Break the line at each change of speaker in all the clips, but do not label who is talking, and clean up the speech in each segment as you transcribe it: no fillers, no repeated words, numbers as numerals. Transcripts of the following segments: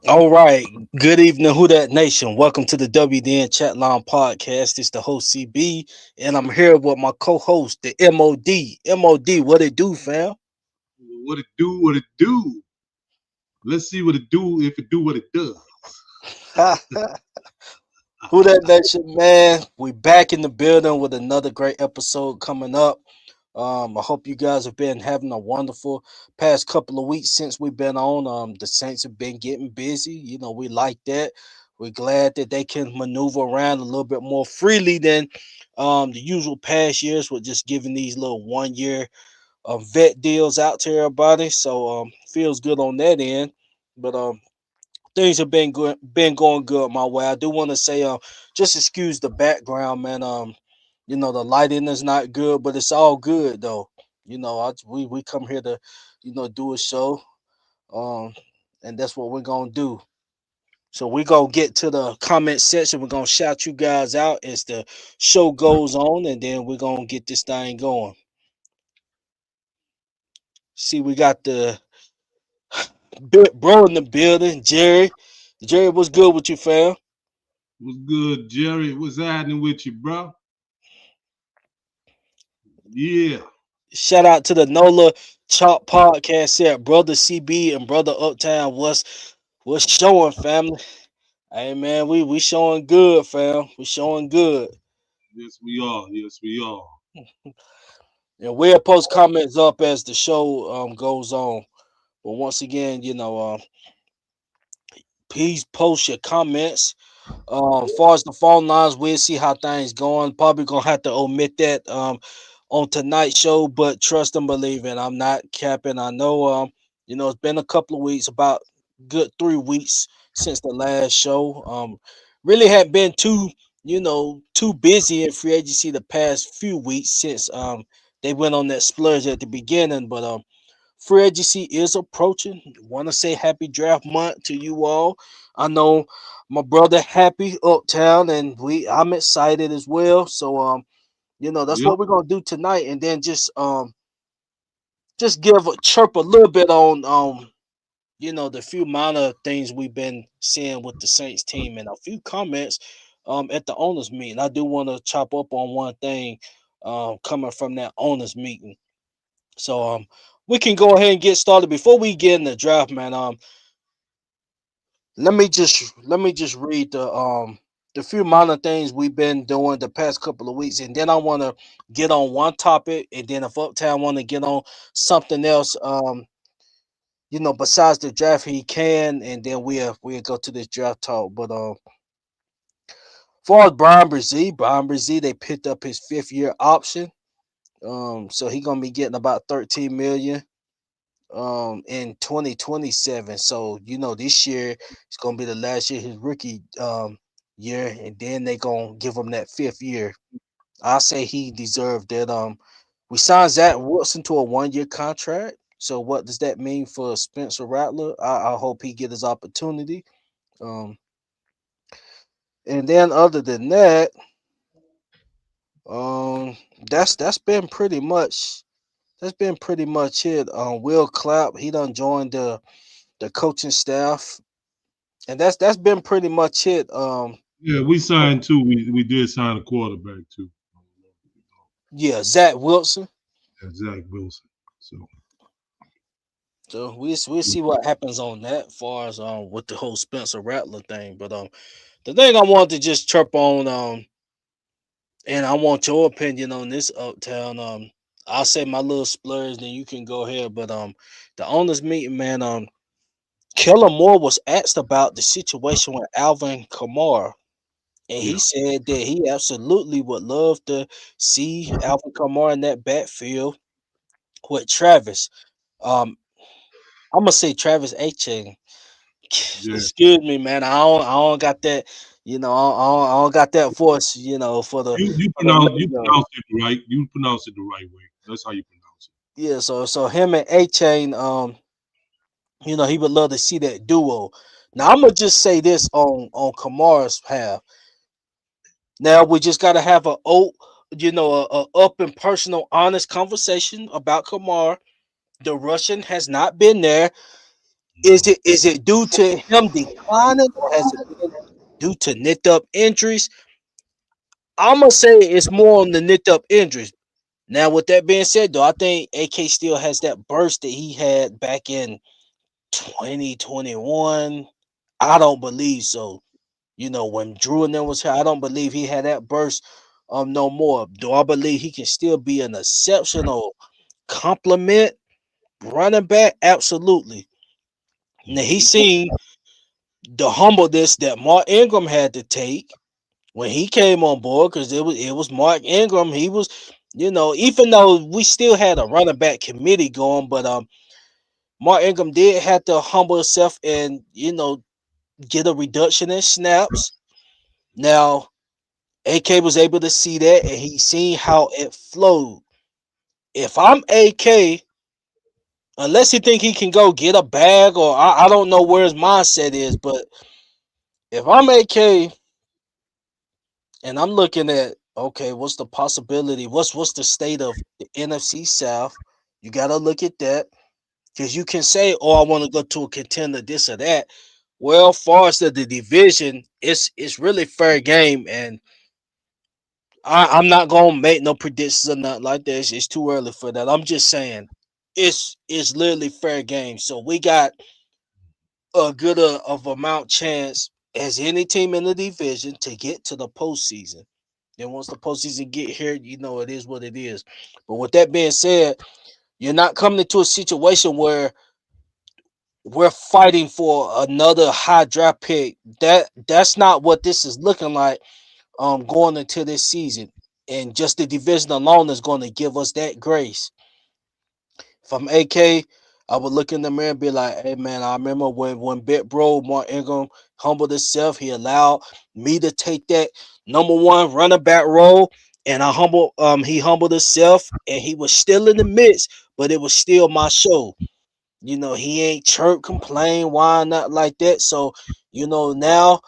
All right. Good evening, Who That Nation. Welcome to the WDN Chatline podcast. It's the host CB, and I'm here with my co-host, the MOD. MOD, what it do, fam?
What it do? What it do? Let's see what it do if it do what it does.
Who That Nation, man. We back in the building with another great episode coming up. I hope you guys have been having a wonderful past couple of weeks since we've been on. The Saints have been getting busy. We like that. We're glad that they can maneuver around a little bit more freely than the usual past years with just giving these little 1 year vet deals out to everybody. So feels good on that end. But things have been going good my way. I do want to say, just excuse the background, man. The lighting is not good, but it's all good though. We come here to, do a show, um, and that's what we're gonna do. So we're gonna get to the comment section. We're gonna shout you guys out as the show goes on, and then we're gonna get this thing going. See, we got the big bro in the building, Jerry. Jerry, what's good with you, fam?
What's good, Jerry? What's happening with you, bro? Yeah.
Shout out to the NOLA Chalk Podcast here, brother CB and brother Uptown. What's showing, family? Hey man, we showing good, fam. We showing good.
Yes, we are. Yes, we are.
And we'll post comments up as the show goes on. But once again, please post your comments. As far as the phone lines, we'll see how things going. Probably gonna have to omit that on tonight's show, but trust and believe it. I'm not capping. I know it's been a couple of weeks, about good 3 weeks since the last show. Really hadn't been too busy in free agency the past few weeks since they went on that splurge at the beginning, but free agency is approaching. Want to say happy draft month to you all. I know my brother happy uptown, and I'm excited as well. So that's
Yep.
what we're gonna do tonight, and then just give a chirp a little bit on the few minor things we've been seeing with the Saints team and a few comments at the owners meeting. I do want to chop up on one thing coming from that owners meeting. So we can go ahead and get started before we get in the draft, man. Let me just read the few minor things we've been doing the past couple of weeks, and then I want to get on one topic, and then if Uptown want to get on something else, besides the draft, he can, and then we'll go to this draft talk. But far as Brian Brzee, they picked up his 5th year option. So he gonna be getting about 13 million in 2027. So this year it's gonna be the last year his rookie year, and then they gonna give him that 5th year. I say he deserved that. We signed Zach Wilson to a 1 year contract. So what does that mean for Spencer Rattler? I hope he get his opportunity. Um, and then other than that, um, that's been pretty much it. Will Clapp, he done joined the coaching staff, and that's been pretty much it.
Yeah, we signed too. We did sign a quarterback too.
Yeah, Zach Wilson.
Yeah, Zach Wilson. So
So we'll see what happens on that, far as with the whole Spencer Rattler thing. But the thing I want to just chirp on, and I want your opinion on this, Uptown. I'll say my little splurge, then you can go ahead. But the owners meeting, man. Kellen Moore was asked about the situation with Alvin Kamara, and he
yeah.
said that he absolutely would love to see Alvin Kamara in that backfield with Travis. Um, I'm gonna say Travis Etienne.
Yeah.
Excuse me, man. I don't got that. I don't got that voice. For the
You
lingo.
pronounce it right. You pronounce it the right way. That's how you pronounce
Yeah. So him and Etienne, he would love to see that duo. Now I'm gonna just say this on Kamara's half. Now we just gotta have a up and personal, honest conversation about Kamara. The Russian has not been there. Is it due to him declining, or has it been due to nicked up injuries? I'm gonna say it's more on the nicked up injuries. Now, with that being said, though, I think AK still has that burst that he had back in 2021. I don't believe so. When Drew and them was here, I don't believe he had that burst no more. Do I believe he can still be an exceptional compliment running back? Absolutely. Now he's
Mhm.
seen the humbleness that Mark Ingram had to take when he came on board, because it was Mark Ingram. He was, even though we still had a running back committee going, but Mark Ingram did have to humble himself and get a reduction in snaps. Now AK was able to see that, and he seen how it flowed. If I'm AK, unless he think he can go get a bag, or I don't know where his mindset is, but if I'm AK and I'm looking at, okay, what's the possibility? What's the state of the NFC South? You gotta look at that, because you can say, "Oh, I want to go to a contender, this or that." Well, far as the division, it's really fair game, and I'm not gonna make no predictions or nothing like that. It's too early for that. I'm just saying, it's literally fair game. So we got a good of amount chance as any team in the division to get to the postseason. And once the postseason get here, it is what it is. But with that being said, you're not coming into a situation where we're fighting for another high draft pick. That's not what this is looking like going into this season. And just the division alone is going to give us that grace. If I'm AK, I would look in the mirror and be like, "Hey man, I remember when Big Bro Mark Ingram humbled himself. He allowed me to take that number one running back role, and he humbled himself, and he was still in the midst, but it was still my show. He ain't chirp, complain, whine, not like that. So, now,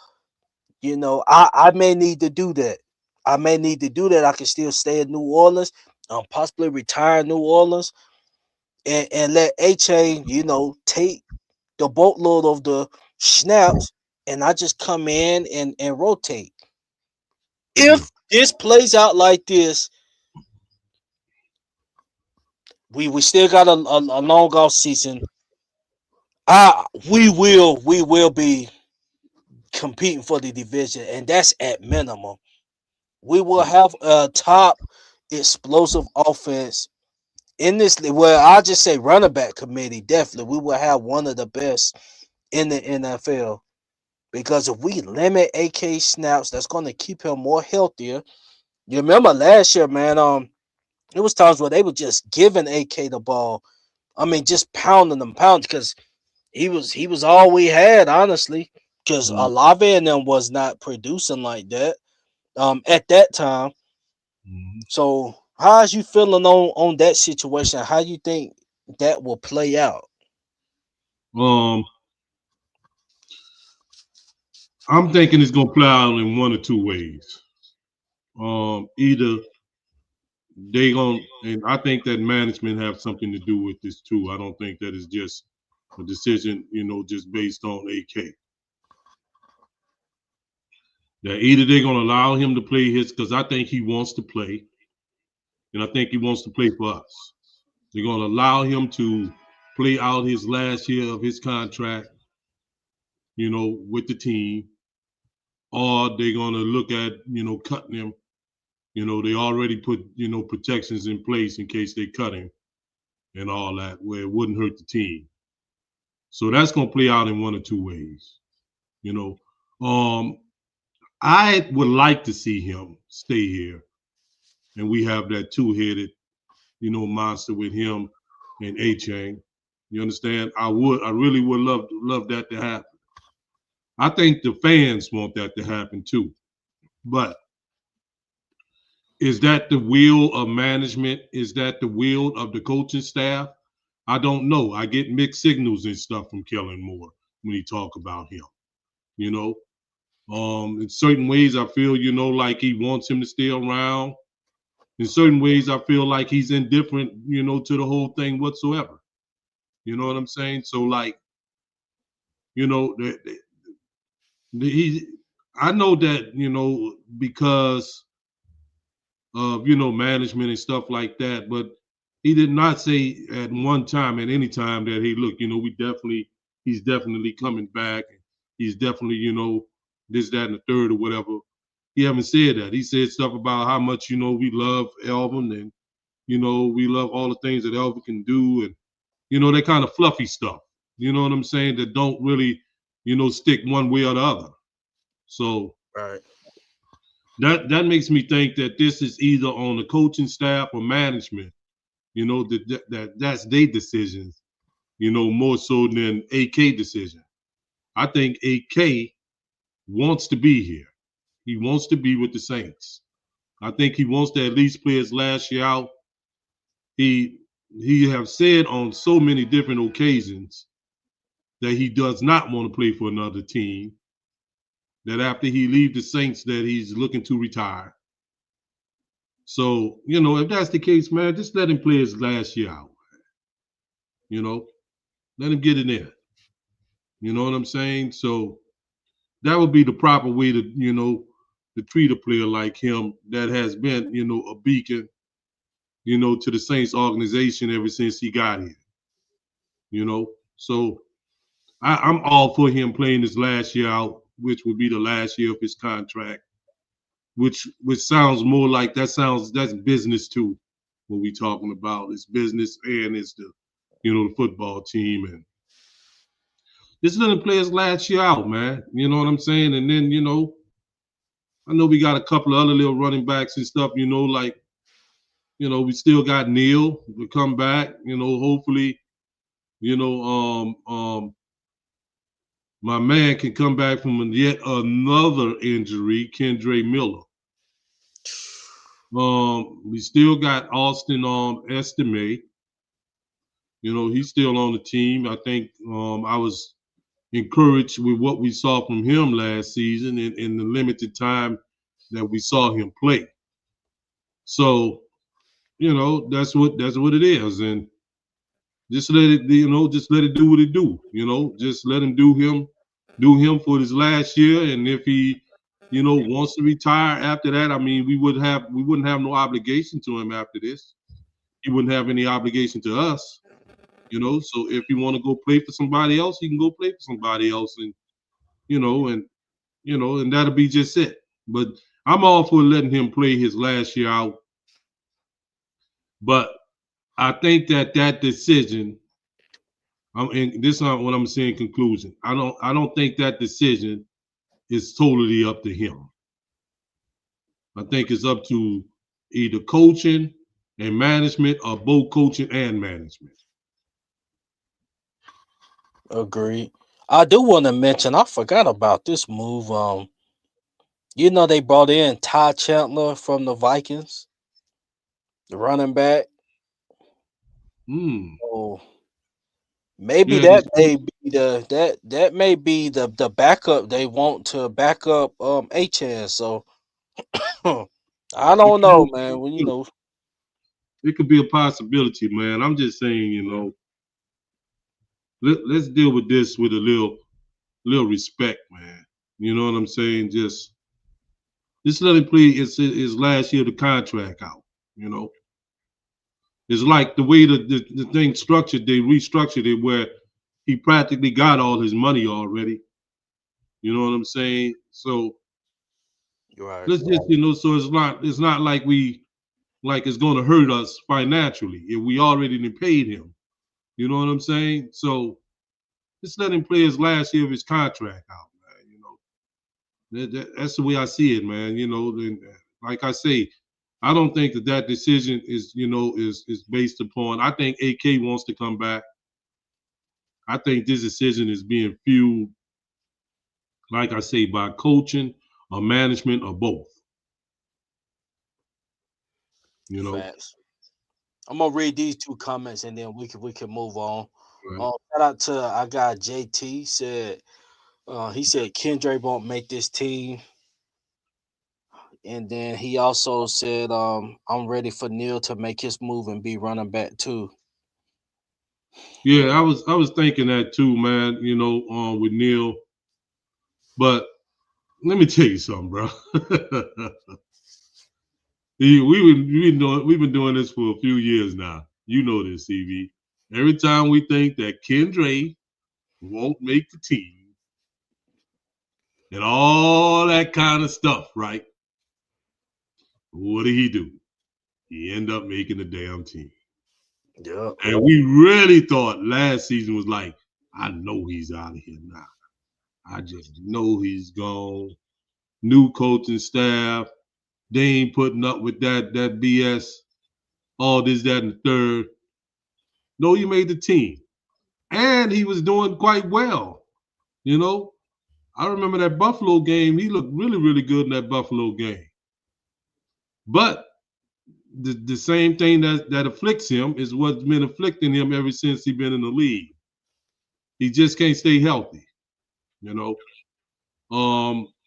I may need to do that. I may need to do that. I can still stay in New Orleans, possibly retire in New Orleans, and let A Chain, take the boatload of the snaps, and I just come in and rotate.
Yeah.
If this plays out like this, we still got a long off season. We will be competing for the division, and that's at minimum. We will have a top explosive offense in this. Well, I'll just say running back committee. Definitely, we will have one of the best in the NFL. Because if we limit AK snaps, that's going to keep him more healthier. You remember last year, man? It was times where they were just giving AK the ball. I mean, just pounding them, pounds, because he was all we had, honestly. Because
Mhm.
Olave and them was not producing like that at that time.
Mhm.
So, how's you feeling on that situation? How you think that will play out?
Um, I'm thinking it's gonna play out in one or two ways. Either they gonna, and I think that management have something to do with this too. I don't think that it's just a decision, just based on AK. That either they're gonna allow him to play his, because I think he wants to play, and I think he wants to play for us. They're gonna allow him to play out his last year of his contract, with the team, or they're gonna look at, cutting him. They already put, protections in place in case they cut him and all that, where it wouldn't hurt the team. So that's gonna play out in one or two ways. You know, um, I would like to see him stay here, and we have that two-headed, monster with him and A Chain. You understand? I really would love that to happen. I think the fans want that to happen too. But is that the will of management? Is that the will of the coaching staff? I don't know. I get mixed signals and stuff from Kellen Moore when he talk about him. You know, in certain ways, I feel, like he wants him to stay around. In certain ways, I feel like he's indifferent, to the whole thing whatsoever. You know what I'm saying? So, like, You know, he. I know that because of management and stuff like that, but he did not say at one time, at any time, that hey, look, he's definitely coming back. He's definitely this, that, and the third or whatever. He haven't said that. He said stuff about how much we love Elvin, and we love all the things that Elvin can do, and that kind of fluffy stuff. You know what I'm saying? That don't really stick one way or the other. So
Right.
that makes me think that this is either on the coaching staff or management. That's their decisions. More so than AK decision. I think AK wants to be here. He wants to be with the Saints. I think he wants to at least play his last year out. He he have said on so many different occasions that he does not want to play for another team. That after he leave the Saints, that he's looking to retire. So if that's the case, man, just let him play his last year out. You know, let him get in there. You know what I'm saying? So that would be the proper way to treat a player like him that has been a beacon to the Saints organization ever since he got here. So I'm all for him playing his last year out, which would be the last year of his contract. Which sounds more like that's business too. What we talking about is business, and it's the football team, and just let him play his last year out, man. You know what I'm saying? And then I know we got a couple of other little running backs and stuff. Like we still got Neil to come back. Hopefully, you know my man can come back from yet another injury, Kendre Miller. We still got Austin Estimate. He's still on the team. I think I was encouraged with what we saw from him last season in the limited time that we saw him play. So, that's what it is. And just let it, just let it do what it do. Just let him do him for his last year. And if he, wants to retire after that, I mean, we wouldn't have no obligation to him after this. He wouldn't have any obligation to us. So if you want to go play for somebody else, you can go play for somebody else, and you know, and and that'll be just it. But I'm all for letting him play his last year out. But I think that decision, and this is what I'm saying. Conclusion. I don't think that decision is totally up to him. I think it's up to either coaching and management, or both coaching and management.
Agreed. I do want to mention, I forgot about this move. They brought in Ty Chandler from the Vikings, the running back.
Hmm.
Oh, maybe
Yeah, this
that may be the backup they want to back up Achan. So I
it
don't
could be
know,
a
man. When
possibility. It could be a possibility, man. I'm just saying, let's deal with this with a little respect, man. You know what I'm saying? Just let him play his last year of the contract out. You know, it's like the way the thing structured. They restructured it where he practically got all his money already. You know what I'm saying? So
right,
let's just so it's not like it's going to hurt us financially if we already done paid him. You know what I'm saying? So just let him play his last year of his contract out, man. That's the way I see it, man. And like I say, I don't think that decision is based upon. I think AK wants to come back. I think this decision is being fueled, like I say, by coaching or management or both. You know,
facts. I'm gonna read these two comments and then we can move on.
right?
Shout out to I got JT said he said Kendra won't make this team, and then he also said I'm ready for Neil to make his move and be running back too.
Yeah, I was thinking that too, man. With Neil. But let me tell you something, bro. We've been doing this for a few years now. You know this, CV. Every time we think that Kendra won't make the team and all that kind of stuff, right? What did he do? He ended up making the damn team.
Yeah.
And we really thought last season was like, I know he's out of here now. I just know he's gone. New coaching staff. They ain't putting up with that BS. All this, that, and the third. No, he made the team. And he was doing quite well. You know, I remember that Buffalo game. He looked really, really good in that Buffalo game. But the same thing that afflicts him is what's been afflicting him ever since he's been in the league. He just can't stay healthy. You know,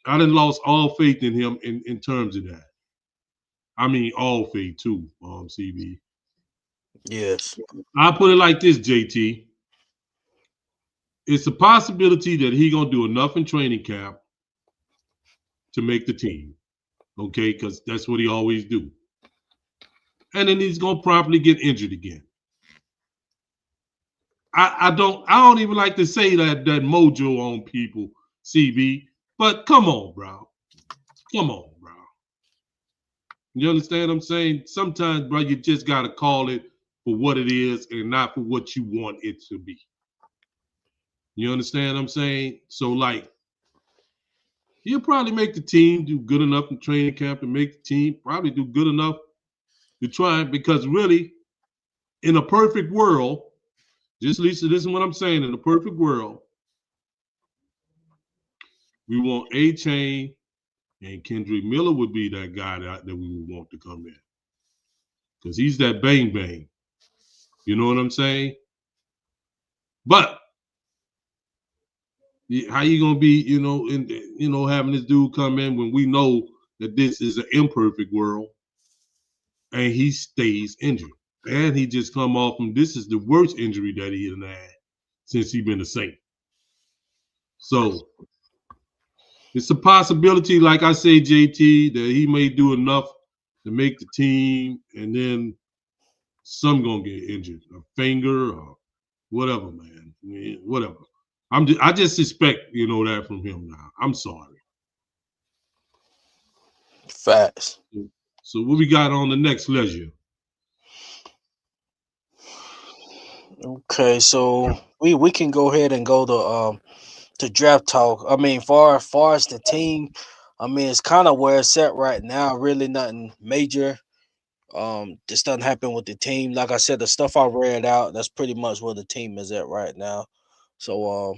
I done lost all faith in him in terms of that. I mean, all faith too, CB.
Yes.
I put it like this, JT. It's a possibility that he gonna do enough in training camp to make the team. Okay, because that's what he always do. And then he's gonna probably get injured again. I don't even like to say that mojo on people, CB. But come on, bro. Come on, bro. You understand what I'm saying? Sometimes, bro, you just gotta call it for what it is and not for what you want it to be. You understand what I'm saying? So, like, he'll probably make the team, do good enough in training camp to make the team, probably do good enough to try because really, in a perfect world, just Lisa, this is what I'm saying. In a perfect world, we want A Chain and Kendrick Miller would be that guy that we would want to come in. Because he's that bang bang. You know what I'm saying? But how you gonna be, having this dude come in when we know that this is an imperfect world and he stays injured. And he just come off from this is the worst injury that he had since he been a Saint. So it's a possibility, like I say, JT, that he may do enough to make the team, and then some gonna get injured, a finger or whatever, man. I mean, whatever. I just suspect, that from him now. I'm sorry.
Facts.
So what we got on the next leisure?
Okay, so we can go ahead and go to draft talk. I mean, far as the team, I mean it's kind of where it's at right now. Really nothing major. This doesn't happen with the team. Like I said, the stuff I read out, that's pretty much where the team is at right now. So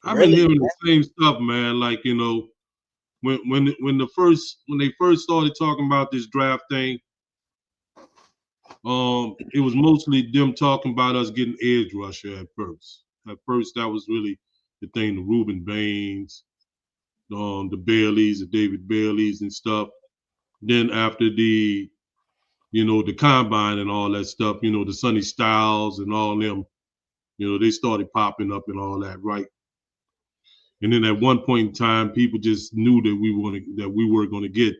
I've been
really,
hearing the same stuff, man. Like when they first started talking about this draft thing, it was mostly them talking about us getting edge rusher at first. At first, that was really the thing. The Reuben Baines, the Baileys, the David Baileys, and stuff. Then after the combine and all that stuff, the Sonny Styles and all them, they started popping up and all that, right? And then at one point in time, people just knew that we were going to get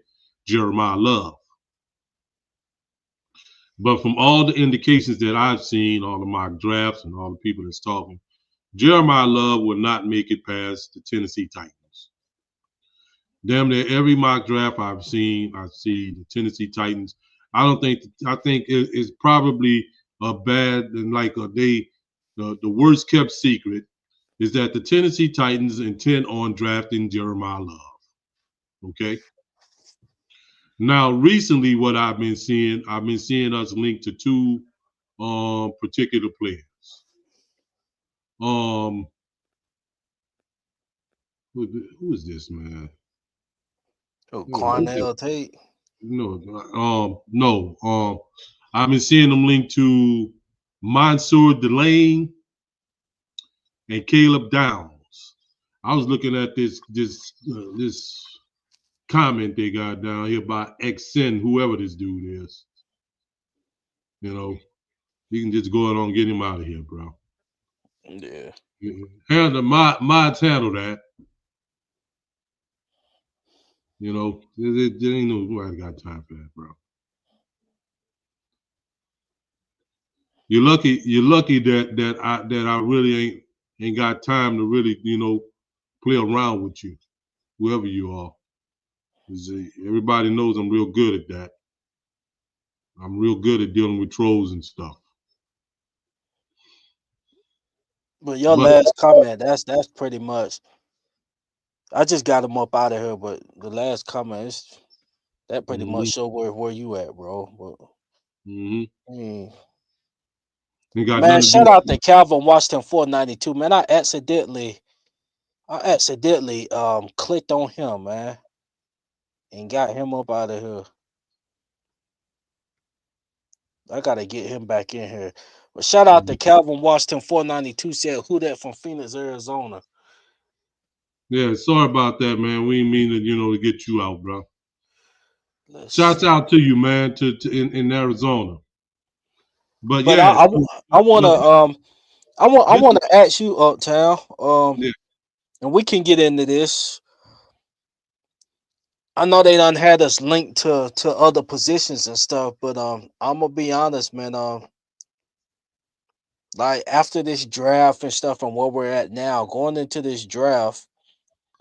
Jeremiah Love. But from all the indications that I've seen, all the mock drafts and all the people that's talking, Jeremiah Love will not make it past the Tennessee Titans. Damn near every mock draft I've seen, I see the Tennessee Titans. I think it's probably a bad and like the worst kept secret is that the Tennessee Titans intend on drafting Jeremiah Love. Okay. Now, recently, what I've been seeing us linked to two particular players. Um, who is this man?
oh,
Who is
Cornell Tate.
no. I've been seeing them linked to Mansour Delane and Caleb Downs. I was looking at this comment they got down here by XN, whoever this dude is. You know, You can just go ahead and get him out of here, bro.
Yeah.
Handle mods handle that. You know, there ain't nobody got time for that, bro. You're lucky that I really ain't got time to really, play around with you, whoever you are. 'Cause, everybody knows I'm real good at that. I'm real good at dealing with trolls and stuff.
But your
But
last comment, that's pretty much. I just got him up out of here, but the last comment is that pretty much
mhm,
show where you at, bro. But,
mhm,
mm.
ain't got
Man,
nothing to do
shout
with
out
you.
to Calvin Washington 492. Man, I accidentally clicked on him, man, and got him up out of here. I gotta get him back in here. But shout out to
Mhm.
Calvin Washington 492 said who that from Phoenix, Arizona.
Yeah, sorry about that, man. We ain't mean to, to get you out, bro.
Let's
Shouts
see.
out to you, man, to in Arizona. But
But
yeah,
I wanna
but
I
this,
wanna ask you, Uptown.
yeah,
And we can get into this. I know they done had us linked to other positions and stuff, but I'm gonna be honest, man. Like after this draft and stuff and where we're at now, going into this draft,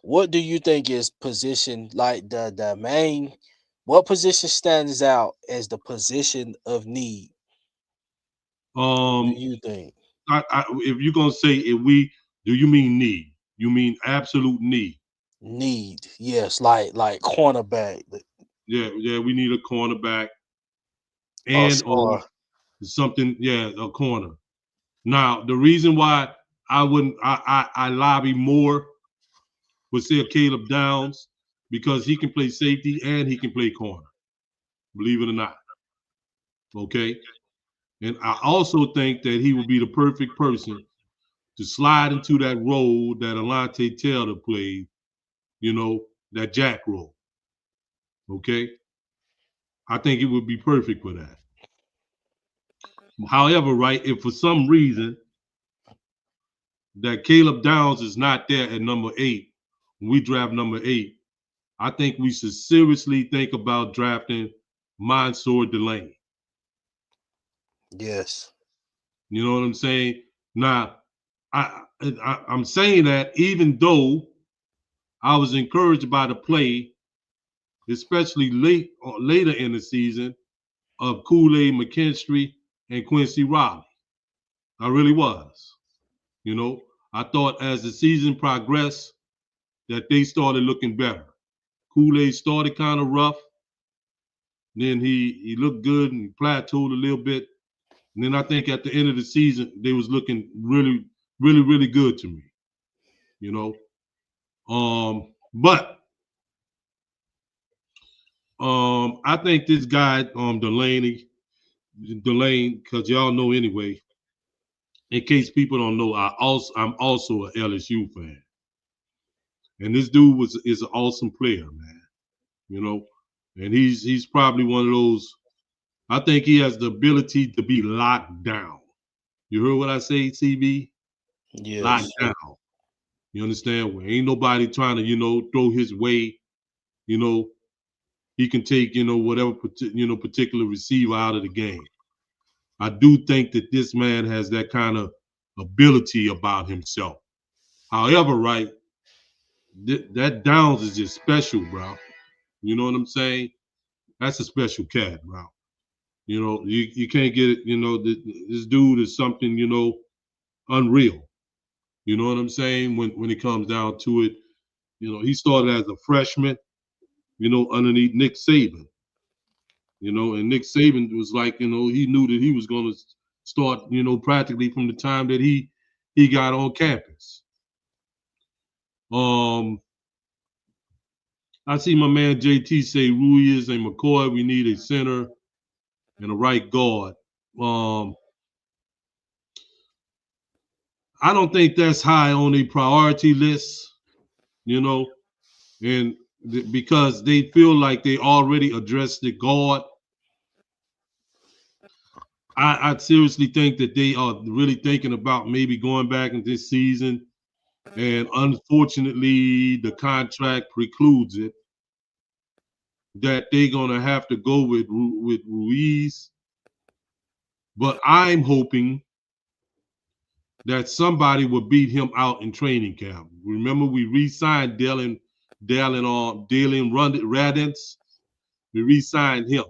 what do you think is position like the main? What position stands out as the position of need? Do
um,
you think
if you're gonna say if we, do you mean need? You mean absolute need?
need? Yes, like cornerback,
Yeah, yeah, we need a cornerback
or
and or
star.
something. Yeah, a corner. Now, the reason why I wouldn't, I lobby more would say Caleb Downs because he can play safety and he can play corner. Believe it or not, okay. And I also think that he would be the perfect person to slide into that role that Alante Taylor played. You know, that jack role. Okay, I think it would be perfect for that. However, right, if for some reason that Caleb Downs is not there at number 8, we draft number 8, I think we should seriously think about drafting Mansour Delaney.
Yes,
You know what I'm saying? Now, I'm saying that even though I was encouraged by the play, especially later in the season, of Kool-Aid McKinstry and Quincy Riley. I really was. You know, I thought as the season progressed that they started looking better. Kool-Aid started kind of rough, then he looked good and plateaued a little bit. And then I think at the end of the season, they was looking really, really, really good to me. You know, but I think this guy Delane, because y'all know anyway. In case people don't know, I'm also a LSU fan, and this dude is an awesome player, man. You know, and he's probably one of those. I think he has the ability to be locked down. You heard what I say, CB? Locked
yes,
down. You understand? Where ain't nobody trying to, throw his way. You know, he can take, whatever particular receiver out of the game. I do think that this man has that kind of ability about himself. However, right, that Downs is just special, bro. You know what I'm saying? That's a special cat, bro. You know, you can't get it. You know, this dude is something, unreal. You know what I'm saying? When it comes down to it, he started as a freshman, underneath Nick Saban. And Nick Saban was like, he knew that he was going to start, practically from the time that he got on campus. Um, I see my man JT say Ruiz and McCoy. We need a center and a right guard. Um, I don't think that's high on the priority list, you know, and because they feel like they already addressed the guard. I seriously think that they are really thinking about maybe going back in this season, and unfortunately, the contract precludes it. That they're gonna have to go with Ruiz, but I'm hoping that somebody will beat him out in training camp. Remember, we re-signed Dalen Radens. We re-signed him.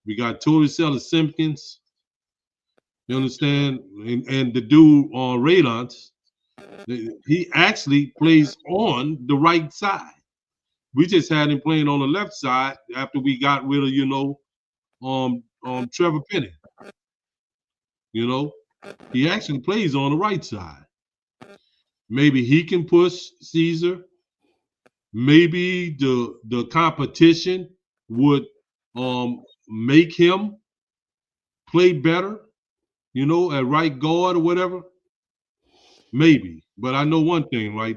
We got Torricelli Simpkins. You understand? And the dude on Radons, he actually plays on the right side. We just had him playing on the left side after we got rid of, Trevor Penny. You know, he actually plays on the right side. Maybe he can push Caesar. Maybe the competition would make him play better, at right guard or whatever. Maybe. But I know one thing, right?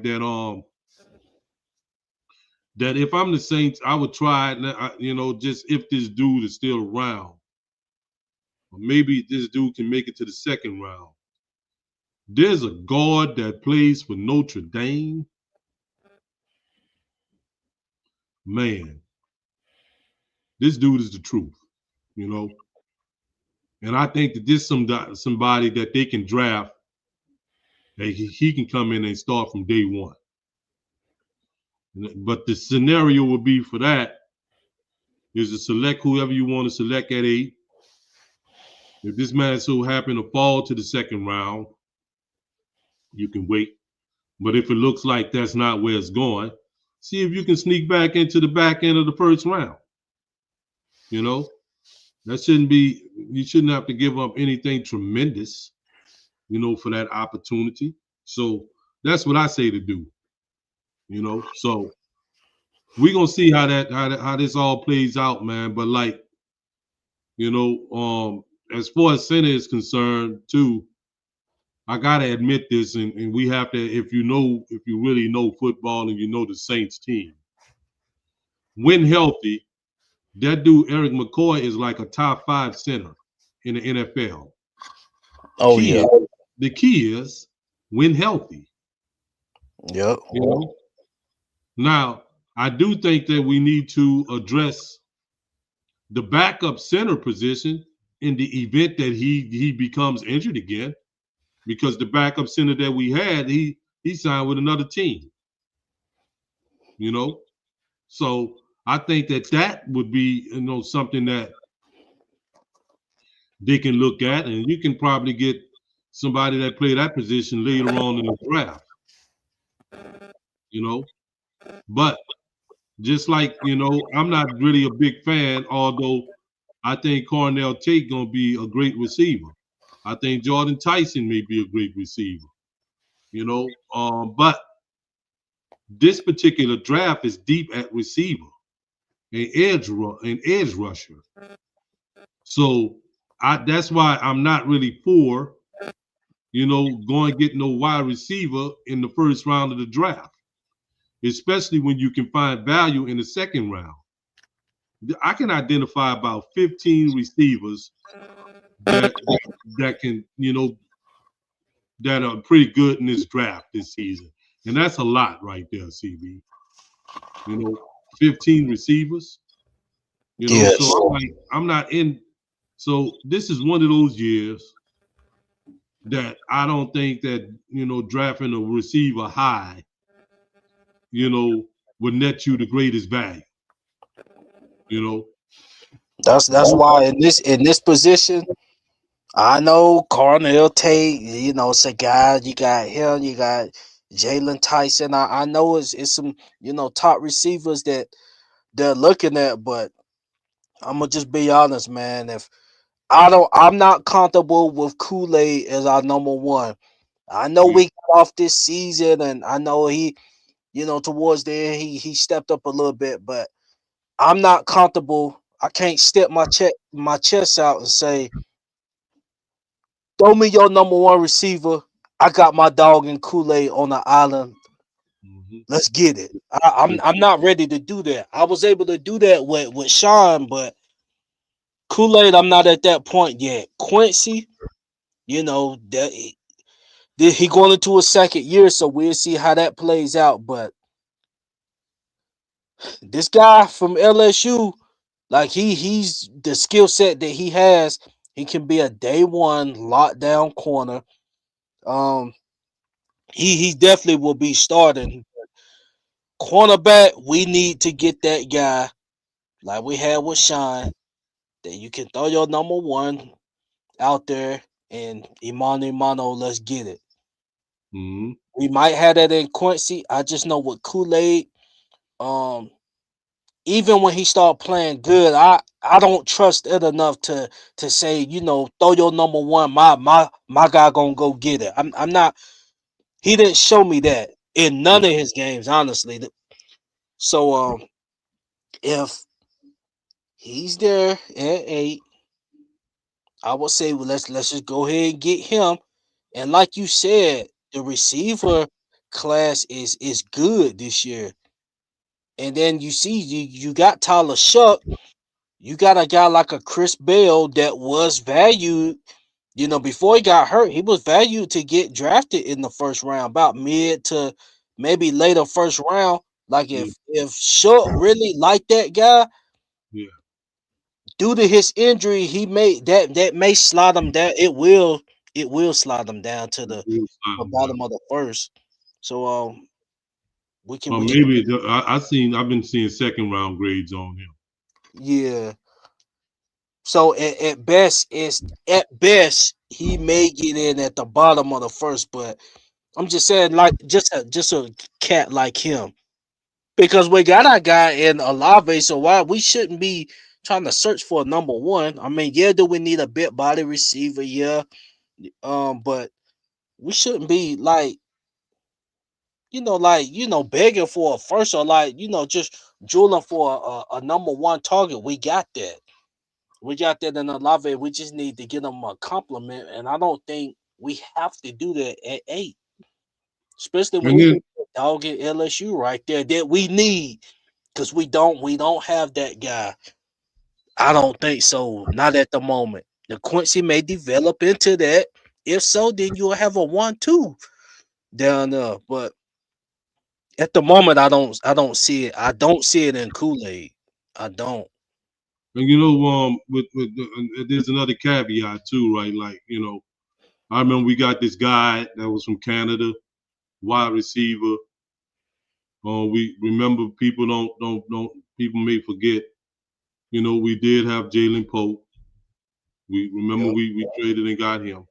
That if I'm the Saints, I would try it, just if this dude is still around. Or maybe this dude can make it to the second round. There's a guard that plays for Notre Dame. Man, this dude is the truth, you know. And I think that this somebody that they can draft. He can come in and start from day one. But the scenario would be for that is to select whoever you want to select at 8. If this man so happen to fall to the second round, you can wait. But if it looks like that's not where it's going, see if you can sneak back into the back end of the first round. You know, that shouldn't be, you shouldn't have to give up anything tremendous, for that opportunity. So that's what I say to do, So we're gonna see how this all plays out, man. But like, as far as center is concerned, too, I gotta admit this, and we have to, if you really know football and you know the Saints team, when healthy, that dude Eric McCoy is like a top 5 center in the NFL.
Oh
Key
yeah.
is, the key is when healthy.
Yep.
You know. Now, I do think that we need to address the backup center position in the event that he becomes injured again, because the backup center that we had, he signed with another team. You know, so I think that would be something that they can look at, and you can probably get somebody that play that position later on in the draft. You know, but just like I'm not really a big fan, although I think Cornell Tate gonna be a great receiver. I think Jordan Tyson may be a great receiver. But this particular draft is deep at receiver and edge rusher. So that's why I'm not really for going get no wide receiver in the first round of the draft, especially when you can find value in the second round. I can identify about 15 receivers that that can that are pretty good in this draft this season, and that's a lot right there, CB. 15 receivers. So
Yes.
I'm not in. So this is one of those years that I don't think that drafting a receiver high, would net you the greatest value. You know,
That's why in this position, I know Cornell Tate, it's a guy, you got him, you got Jalen Tyson. I know it's some, top receivers that they're looking at, but I'm gonna just be honest, man. If I'm not comfortable with Kool-Aid as our number one. I know
yeah.
we got off this season, and I know he, towards the end he stepped up a little bit, but I'm not comfortable. I can't step my chest out and say, "Throw me your number one receiver. I got my dog in Kool-Aid on the island.
Mhm.
Let's get it." I'm not ready to do that. I was able to do that with Sean, but Kool-Aid, I'm not at that point yet. Quincy, that he going into a second year, so we'll see how that plays out. But this guy from LSU, like he's the skill set that he has. He can be a day one lockdown corner. Um, he definitely will be starting cornerback. We need to get that guy like we had with Sean, that you can throw your number one out there and Imano, let's get it.
Mm-hmm.
We might have that in Quincy. I just know with Kool-Aid, um, even when he started playing good, I don't trust it enough to say, throw your number one, my guy gonna go get it. I'm not. He didn't show me that in none of his games, honestly. So if he's there at 8, I would say, well, let's just go ahead and get him. And like you said, the receiver class is good this year. And then you see you got Tyler Shuck, you got a guy like a Chris Bell that was valued, before he got hurt, he was valued to get drafted in the first round, about mid to maybe later first round. Like
Yeah,
if Shuck really liked that guy,
yeah,
due to his injury, he may that may slide him down. It will slide him down to the,
we'll slide
the
him
bottom
down.
of the first. So we can
Maybe I've been seeing second round grades on him.
yeah. So at best he may get in at the bottom of the first, but I'm just saying, like, just a cat like him, because we got our guy in Olave, so why we shouldn't be trying to search for a number one? I mean, yeah, do we need a big body receiver? Yeah, but we shouldn't be like, begging for a first, or like, just drooling for a number one target. We got that. We got that in Olave. We just need to get them a compliment, and I don't think we have to do that at 8, especially when
And
he
then
got that dog at LSU right there that we need, because we don't have that guy. I don't think so. Not at the moment. The Quincy may develop into that. If so, then you'll have a 1-2 down there. But at the moment, I don't see it. I don't see it in Kool-Aid. I don't.
there's another caveat too, right? Like I remember we got this guy that was from Canada, wide receiver. We remember people don't people may forget. We did have Jalen Pope. We remember
Yep.
we traded and got him.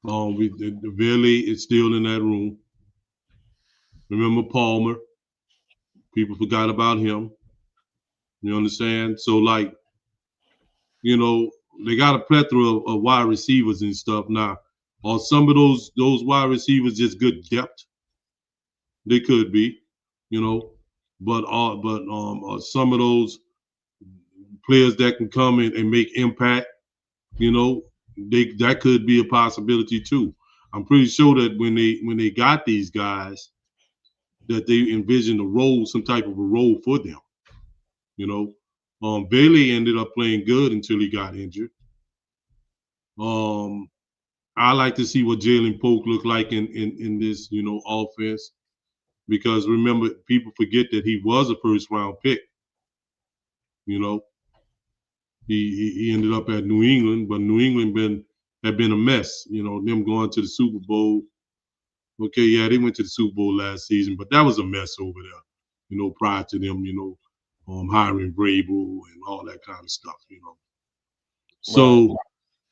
We the Valley is still in that room. Remember Palmer? People forgot about him. You understand? So like, you know, they got a plethora of wide receivers and stuff now. Are some of those wide receivers just good depth? They could be, you know, but some of those players that can come in and make impact, you know, that could be a possibility too. I'm pretty sure that when they got these guys, that they envisioned a role, some type of a role for them. You know, Bailey ended up playing good until he got injured. Um, I like to see what Jalen Polk looked like in this offense, because remember, people forget that he was a first round pick. You know, he ended up at New England, but New England had been a mess. Them going to the Super Bowl. Okay, yeah, they went to the Super Bowl last season, but that was a mess over there. Prior to them, hiring Vrabel and all that kind of stuff.
Right.
So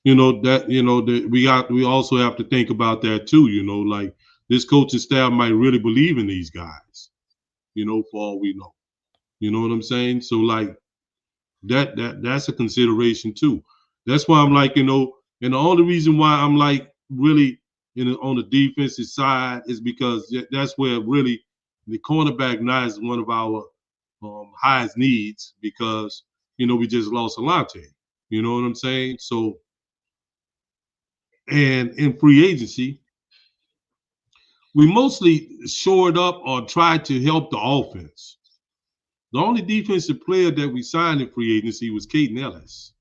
that we also have to think about that too. Like this coaching staff might really believe in these guys. For all we know. You know what I'm saying? So like that's a consideration too. That's why I'm like, and the only reason why I'm like really on the defensive side is because that's where really the cornerback now is one of our highest needs, because we just lost Alante. You know what I'm saying? So, and in free agency, we mostly shored up or tried to help the offense. The only defensive player that we signed in free agency was Caden Ellis.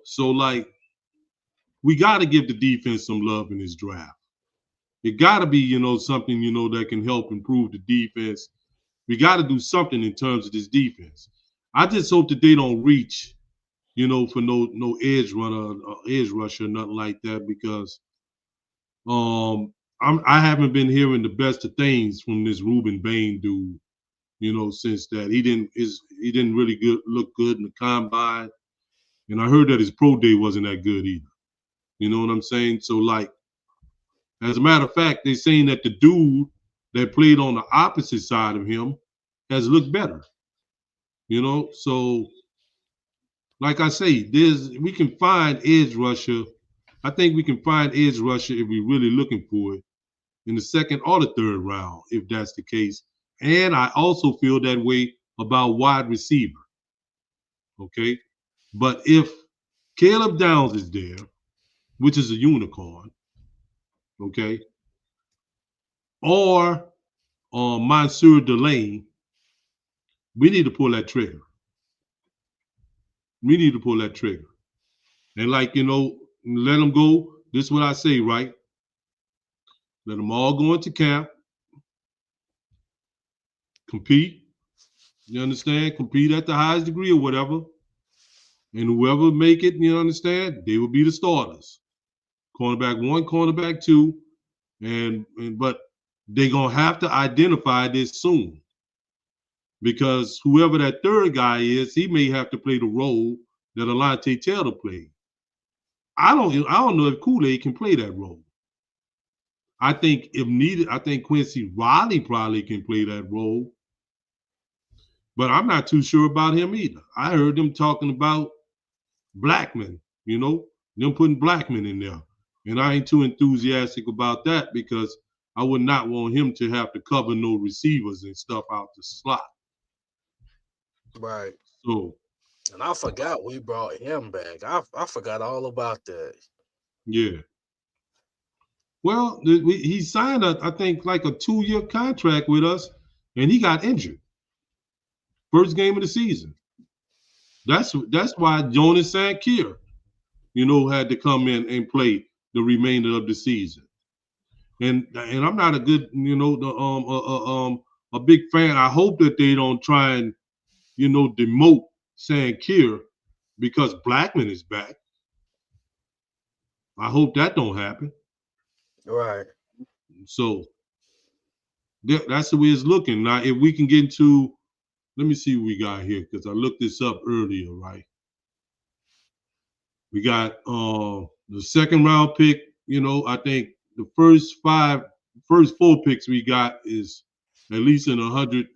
So like we got to give the defense some love in this draft. It got to be, something, that can help improve the defense. We got to do something in terms of this defense. I just hope that they don't reach, for no edge rusher, nothing like that, because I haven't been hearing the best of things from this Ruben Bain dude, since that he didn't really look good in the combine, and I heard that his pro day wasn't that good either. You know what I'm saying? So like, as a matter of fact, they're saying that the dude that played on the opposite side of him has looked better. So like I say, we can find edge rusher. I think we can find edge rusher if we're really looking for it in the second or the third round, if that's the case. And I also feel that way about wide receiver. Okay. But if Caleb Downs is there, which is a unicorn, okay, or Monsieur Delane, we need to pull that trigger. We need to pull that trigger. And like, let them go. This is what I say, right? Let them all go into camp, compete. You understand? Compete at the highest degree or whatever. And whoever make it, you understand, they will be the starters. Cornerback one, cornerback two, but they're gonna have to identify this soon, because whoever that third guy is, he may have to play the role that Alontae Taylor played. I don't know if Kool-Aid can play that role. I think if needed, I think Quincy Riley probably can play that role, but I'm not too sure about him either. I heard them talking about Blackman, them putting Blackman in there. And I ain't too enthusiastic about that, because I would not want him to have to cover no receivers and stuff out the slot.
Right.
So,
And I forgot we brought him back. I forgot all about that.
yeah. Well, he signed, I think, like a 2-year contract with us, and he got injured. First game of the season. That's why Jonas Sankier, had to come in and play the remainder of the season. And I'm not a good, a big fan. I hope that they don't try and, demote Sankier because Blackman is back. I hope that don't happen.
Right.
So that's the way it's looking. Now, if we can get into, let me see what we got here, because I looked this up earlier, right? We got the second round pick. I think the first 4 picks we got is at least in 100.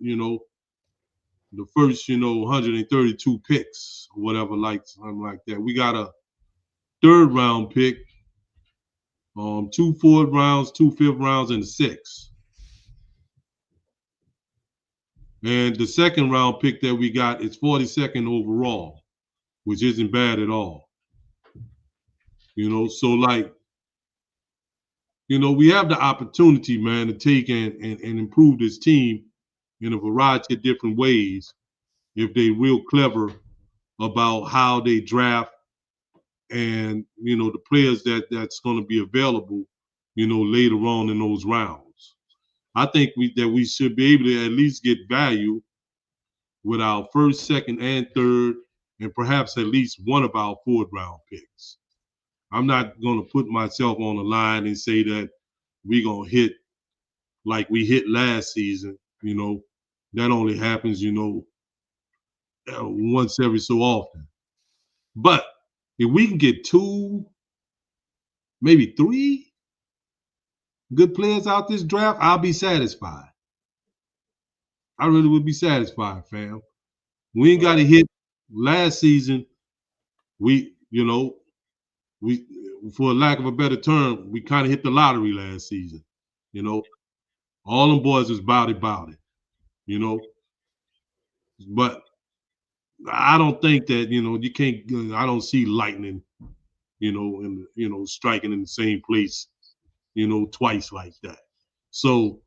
The first 132 picks, or whatever, like something like that. We got a third round pick, 2 fourth rounds, 2 fifth rounds, and a 6. And the second round pick that we got is 42nd overall, which isn't bad at all. So like, we have the opportunity, man, to take and improve this team in a variety of different ways if they real clever about how they draft and, the players that's going to be available, later on in those rounds. I think we should be able to at least get value with our first, second, and third, and perhaps at least one of our fourth round picks. I'm not going to put myself on the line and say that we're going to hit like we hit last season. That only happens, once every so often. But if we can get 2, maybe 3 good players out this draft, I'll be satisfied. I really would be satisfied, fam. We ain't got to hit last season. We, for lack of a better term, we kind of hit the lottery last season. All them boys was about it. But I don't think that you can't. I don't see lightning, and striking in the same place, twice like that. So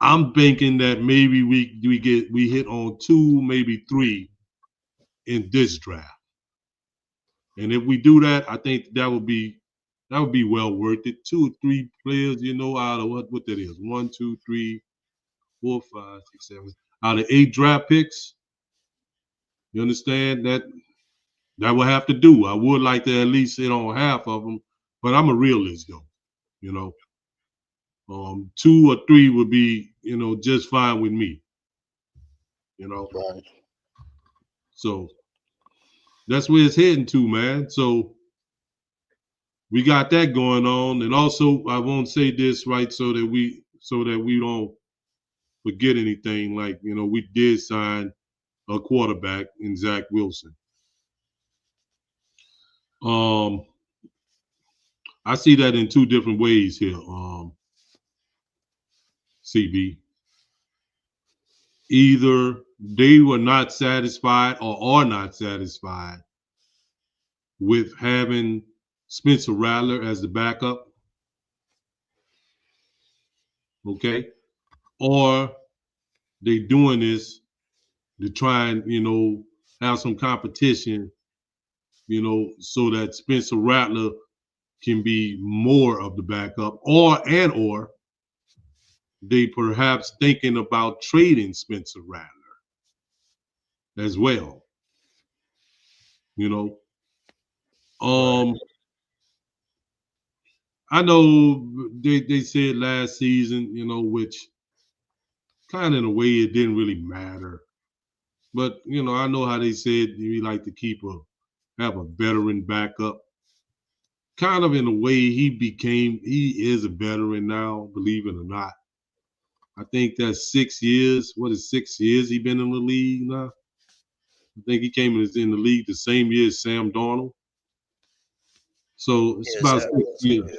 I'm thinking that maybe we hit on two, maybe three in this draft. And if we do that, I think that would be well worth it. Two or three players, out of what that is. One, two, three, four, five, six, seven. Out of 8 draft picks, you understand that will have to do. I would like to at least hit on half of them, but I'm a realist though. You know, two or three would be just fine with me. You know,
Right.
so that's where it's heading to, man. So we got that going on, and also I won't say this right so that we don't forget anything. Like we did sign a quarterback in Zach Wilson. Um, I see that in two different ways here. CB, either they were not satisfied or are not satisfied with having Spencer Rattler as the backup, okay, or they doing this to try and have some competition, so that Spencer Rattler can be more of the backup, or they perhaps thinking about trading Spencer Rattler as well. You know,
Right.
um, I know they said last season, which kind of in a way it didn't really matter, but I know how they said you like to have a veteran backup. Kind of in a way, he is a veteran now, believe it or not. I think that's 6 years. What is 6 years he been in the league now? I think he came in the league the same year as Sam Darnold. So it's
Yeah,
about
Zach
6 years.
Wilson.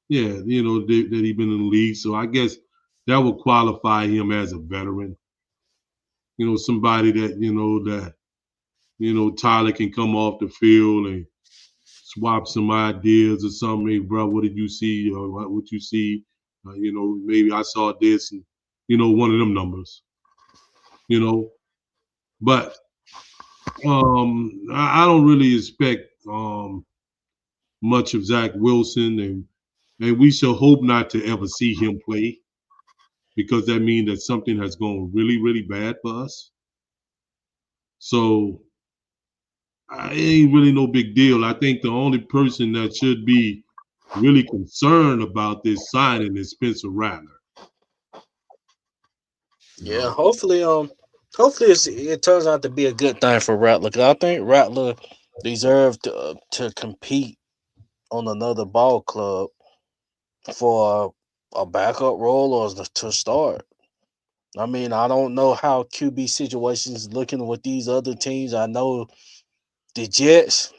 Yeah.
Yeah, that he been in the league. So I guess that would qualify him as a veteran. Somebody that Tyler can come off the field and swap some ideas or something. Hey, bro, what did you see? Or what you see? Maybe I saw this, and one of them numbers. You know, but I don't really expect much of Zach Wilson, and we shall hope not to ever see him play because that means that something has gone really, really bad for us. So it ain't really no big deal. I think the only person that should be really concerned about this signing is Spencer Rattler. You
Yeah.
know,
Hopefully it turns out to be a good thing for Rattler. 'Cause I think Rattler deserved to compete on another ball club for a backup role or to start. I mean, I don't know how QB situations looking with these other teams. I know the Jets,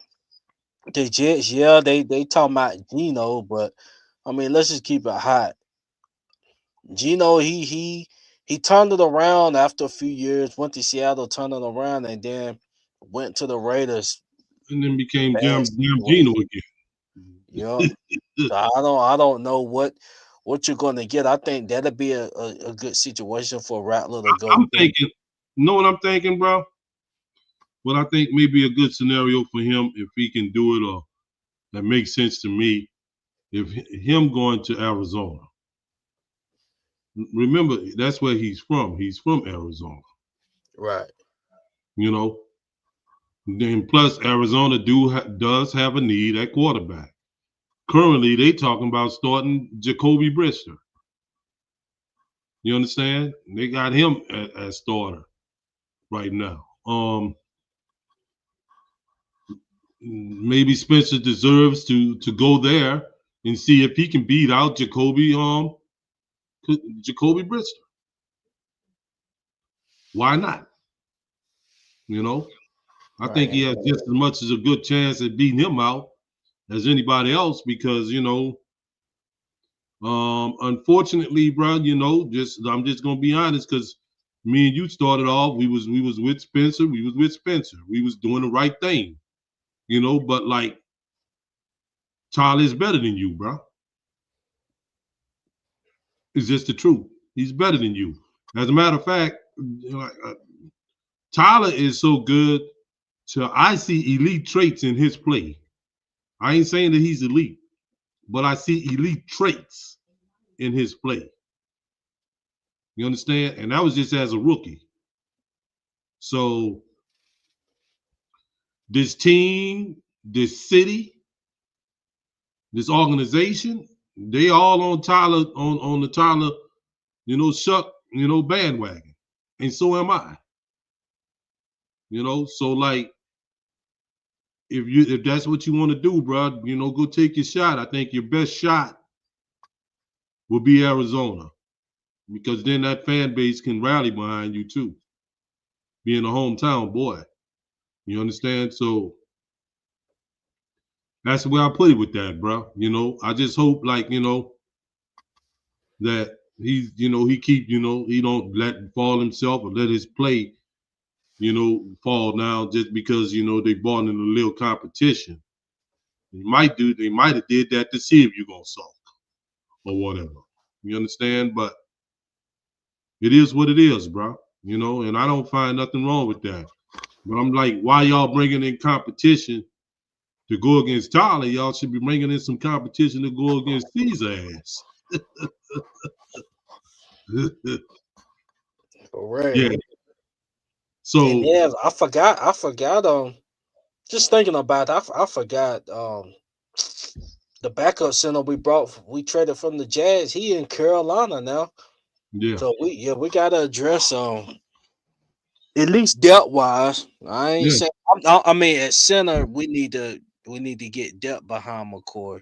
yeah, they talking about Gino, but I mean, let's just keep it hot. Gino, he turned it around after a few years, went to Seattle, turned it around, and then went to the Raiders.
and then became
Bad
Jam Gino
situation. Yup.
again.
So I don't know what you're gonna get. I think that'll be a good situation for Rattler to go
I'm
through.
thinking, you know what I'm thinking, bro? What I think may be a good scenario for him if he can do it, or that makes sense to me, if him going to Arizona. Remember, that's where he's from. He's from Arizona.
Right.
You know, then plus Arizona does have a need at quarterback. Currently, they talking about starting Jacoby Brister. You understand? They got him as starter right now. Maybe Spencer deserves to go there and see if he can beat out Jacoby Brister. Why not? You know, I think
Right.
he has just as much as a good chance at beating him out as anybody else because unfortunately, bro, just I'm just gonna be honest because me and you started off. We was with Spencer. We was with Spencer. We was doing the right thing, But like Tyler's better than you, bro. It's just the truth. He's better than you. As a matter of fact, Tyler is so good. I see elite traits in his play. I ain't saying that he's elite, but I see elite traits in his play. You understand? And that was just as a rookie. So this team, this city, this organization, they all on Tyler on the Tyler, Shuck, bandwagon, and so am I. So like if that's what you want to do, bro, go take your shot. I think your best shot will be Arizona because then that fan base can rally behind you too, being a hometown boy. You understand? So that's the way I put it with that, bro. I just hope like that he keep he don't let fall himself or let his play fall down just because they bought in a little competition. They might have did that to see if you're gonna sulk or whatever. You understand? But it is what it is, bro. And I don't find nothing wrong with that. But I'm like, why y'all bringing in competition to go against Tyler? Y'all should be bringing in some competition to go against Caesar ass.
Correct.
Yeah.
And
So
yeah, I forgot. Just thinking about it, I forgot. The backup center we traded from the Jazz. He in Carolina now.
yeah,
So we gotta address at least depth wise. I ain't
yeah,
saying. I mean, at center we need to get depth behind McCoy.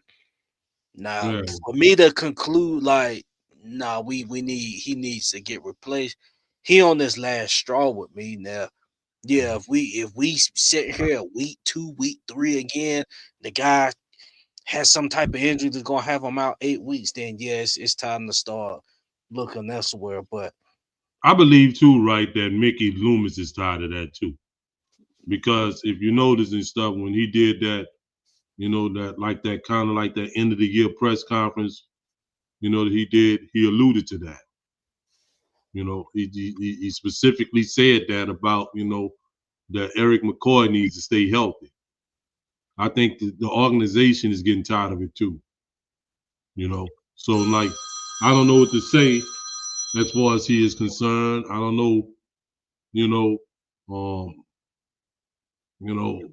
Now,
yeah.
for me to conclude, like, nah, he needs to get replaced. He on this last straw with me now. Yeah, if we sit here at week 2, week 3 again, the guy has some type of injury that's gonna have him out 8 weeks, then yes, it's time to start looking elsewhere. But
I believe too, right, that Mickey Loomis is tired of that too. Because if you notice and stuff, when he did that, that like that kind of like that end of the year press conference, that he did, he alluded to that. He specifically said that about, that Eric McCoy needs to stay healthy. I think the organization is getting tired of it too. So like, I don't know what to say as far as he is concerned. I don't know, you know, um,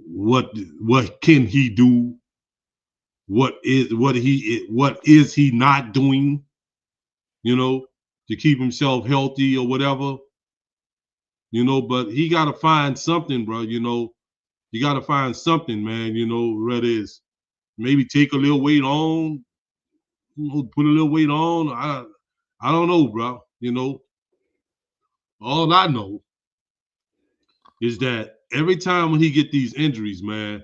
what can he do? What is he not doing? You know, to keep himself healthy or whatever. But he got to find something, bro. You got to find something, man. Whether it's maybe take a little weight on, put a little weight on. I don't know, bro. All I know is that every time when he get these injuries, man,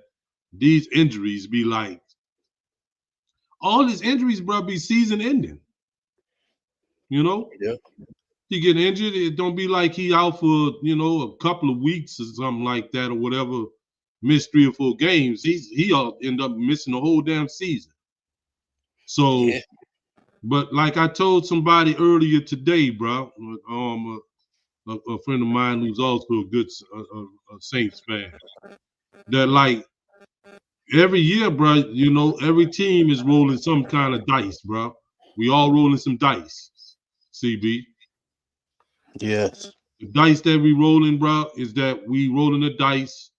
these injuries be like all his injuries, bro, be season ending. You know,
yeah,
he get injured, it don't be like he out for a couple of weeks or something like that or whatever. Miss 3 or 4 games, he'll end up missing the whole damn season.
yeah,
So, but like I told somebody earlier today, bro, a friend of mine who's also a good a Saints fan, that like every year, bro, every team is rolling some kind of dice, bro. We all rolling some dice, CB.
yes,
The dice that we rolling, bro, is that we rolling the dice,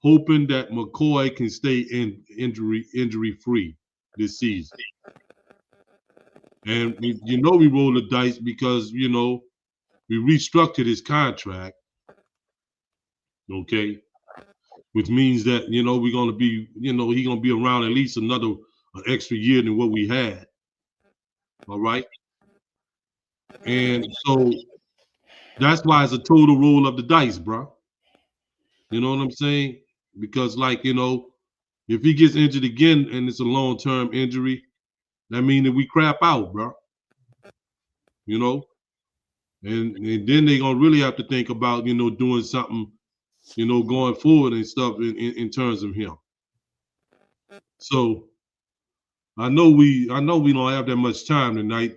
hoping that McCoy can stay injury free this season. And we roll the dice because we restructured his contract, okay, which means that we're gonna be he gonna be around at least another extra year than what we had. All right, and so that's why it's a total roll of the dice, bro. You know what I'm saying? Because like if he gets injured again and it's a long term injury, that means that we crap out, bro. You know, and then they gonna really have to think about doing something going forward and stuff in terms of him. So I know we don't have that much time tonight.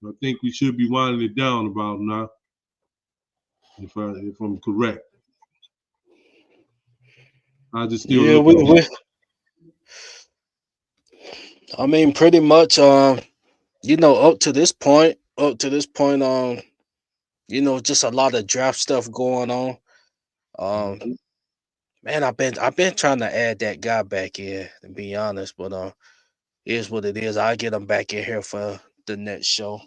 I think we should be winding it down about now, if I'm correct. I just still
Yeah,
looking at.
I mean, pretty much. Up to this point, just a lot of draft stuff going on. Um, man, I've been trying to add that guy back in, to be honest, but is what it is. I get him back in here for the next show.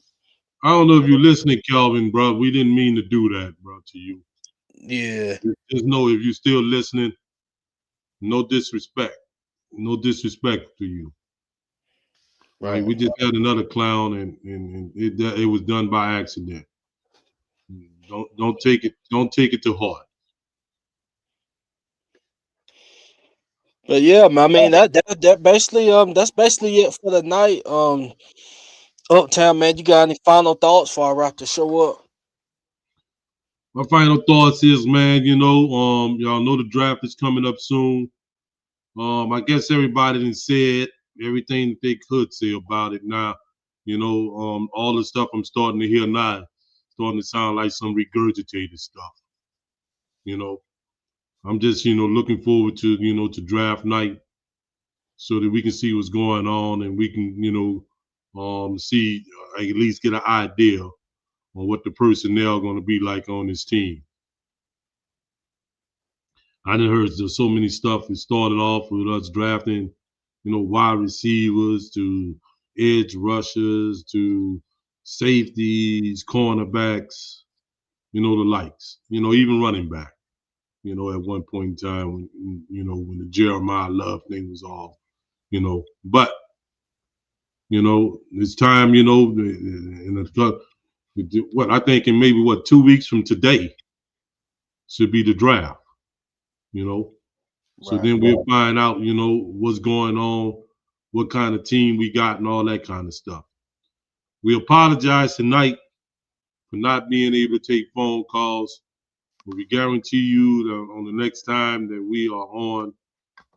I don't know if you're listening, Kelvin, bro. We didn't mean to do that, bro, to you.
Yeah,
Just know if you're still listening, no disrespect. No disrespect to you. Like
right.
we just had another clown, and it was done by accident. Don't take it to heart.
But yeah, man, I mean that's basically it for the night. Uptown, man, you got any final thoughts before I wrap the show up?
My final thoughts is, man, y'all know the draft is coming up soon. I guess everybody done said everything that they could say about it now. All the stuff I'm starting to hear now, starting to sound like some regurgitated stuff. You know, I'm just, looking forward to draft night so that we can see what's going on and we can, see, at least get an idea on what the personnel going to be like on this team. I done heard there's so many stuff. It started off with us drafting, wide receivers to edge rushers to safeties, cornerbacks, the likes, even running back, at one point in time when the Jeremiah Love thing was all, but, it's time, in what I think in maybe 2 weeks from today should be the draft, you know. So
Right.
then we'll find out, what's going on, what kind of team we got, and all that kind of stuff. We apologize tonight for not being able to take phone calls, but we guarantee you that on the next time that we are on,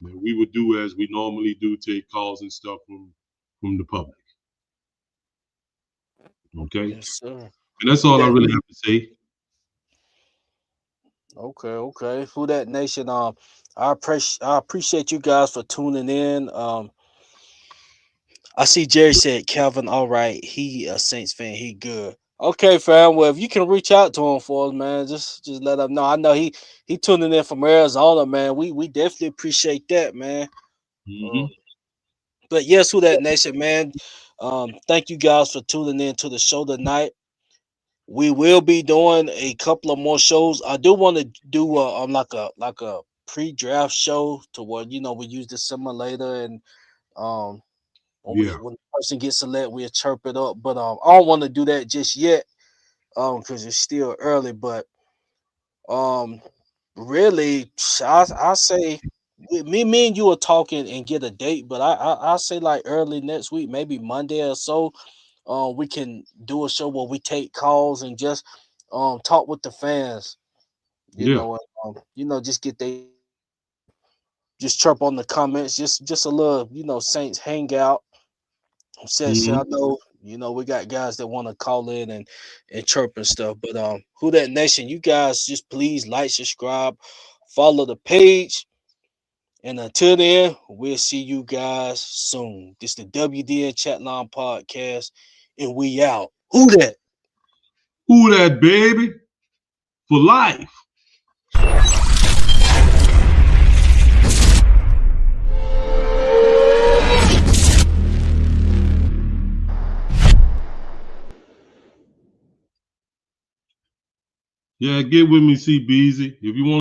that we will do as we normally do, take calls and stuff from the public. Okay,
Yes, sir.
and that's
Who
all I
that?
really have to say.
Okay, okay. Who that nation? I appreciate you guys for tuning in. I see Jerry said Calvin. All right, he a Saints fan. He good. Okay, fam. Well, if you can reach out to him for us, man, just let him know. I know he tuning in from Arizona, man. We definitely appreciate that, man.
Hmm.
Um, but yes, who that nation, man. Thank you guys for tuning in to the show tonight. We will be doing a couple of more shows. I do want to do like a pre-draft show to where we use the simulator and um
Yeah.
when the person gets selected, we'll chirp it up. But I don't want to do that just yet because it's still early. But um really, I say me and you are talking and get a date. But I say like early next week, maybe Monday or so. We can do a show where we take calls and just talk with the fans.
Yeah.
Just get they just chirp on the comments. Just a little Saints hangout session. I
Hmm.
know we got guys that want to call in and chirp and stuff. But who that nation? You guys just please like, subscribe, follow the page. And until then, we'll see you guys soon. This is the WDN Chatline podcast, and we out. Who that?
Who that, baby? For life. Yeah, get with me, C Beezy. If you want